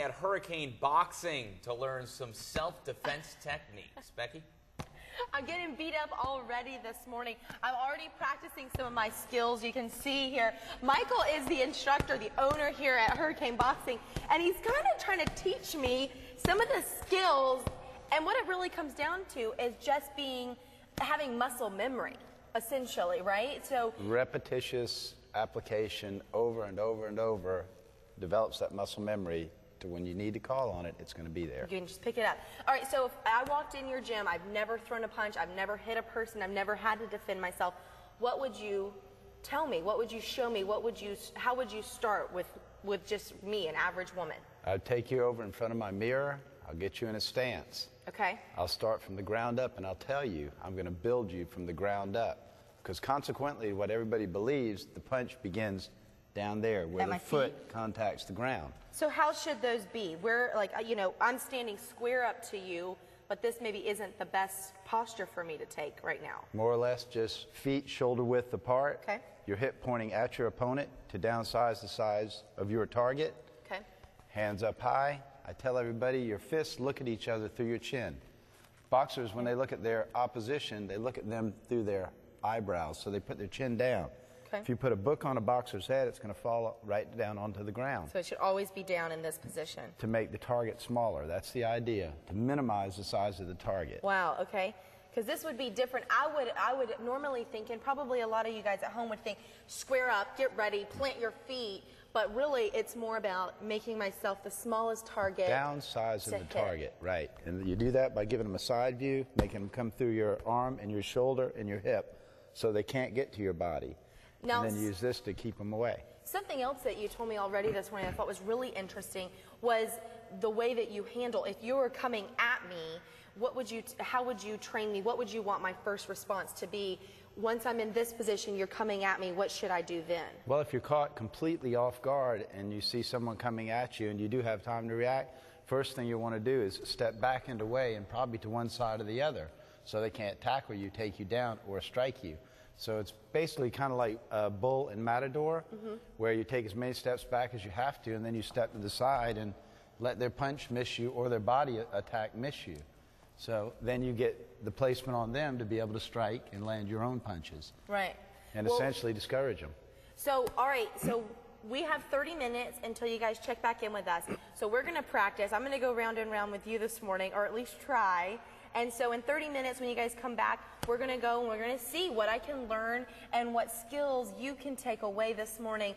At Hurricane Boxing to learn some self-defense techniques. Becky? I'm getting beat up already this morning. I'm already practicing some of my skills. You can see here, Michael is the instructor, the owner here at Hurricane Boxing, and he's kind of trying to teach me some of the skills, and what it really comes down to is just having muscle memory, essentially, right? So repetitious application over and over and over develops that muscle memory to when you need to call on it, it's going to be there. You can just pick it up. All right, so if I walked in your gym, I've never thrown a punch, I've never hit a person, I've never had to defend myself, what would you tell me? What would you show me? How would you start with just me, an average woman? I'd take you over in front of my mirror, I'll get you in a stance. Okay. I'll start from the ground up and I'll tell you, I'm going to build you from the ground up. Because consequently, what everybody believes, the punch begins down there where the foot contacts the ground. So how should those be? I'm standing square up to you, but this maybe isn't the best posture for me to take right now. More or less just feet shoulder width apart. Okay. Your hip pointing at your opponent to downsize the size of your target. Okay. Hands up high. I tell everybody your fists look at each other through your chin. Boxers, when they look at their opposition, they look at them through their eyebrows, so they put their chin down. Okay. If you put a book on a boxer's head, it's going to fall right down onto the ground. So it should always be down in this position. To make the target smaller. That's the idea, to minimize the size of the target. Wow, okay. Because this would be different. I would normally think, and probably a lot of you guys at home would think, square up, get ready, plant your feet. But really, it's more about making myself the smallest target. Downsize of the target, right. And you do that by giving them a side view, making them come through your arm and your shoulder and your hip so they can't get to your body. Now, and then use this to keep them away. Something else that you told me already this morning I thought was really interesting was the way that you handle. If you were coming at me, how would you train me? What would you want my first response to be? Once I'm in this position, you're coming at me, what should I do then? Well, if you're caught completely off guard and you see someone coming at you and you do have time to react, first thing you want to do is step back and away and probably to one side or the other so they can't tackle you, take you down, or strike you. So it's basically kind of like a bull and matador, where you take as many steps back as you have to, and then you step to the side and let their punch miss you or their body attack miss you. So then you get the placement on them to be able to strike and land your own punches. Right. And essentially discourage them. So, all right, so we have 30 minutes until you guys check back in with us. So we're going to practice. I'm going to go round and round with you this morning, or at least try. And so in 30 minutes, when you guys come back, we're going to go and we're going to see what I can learn and what skills you can take away this morning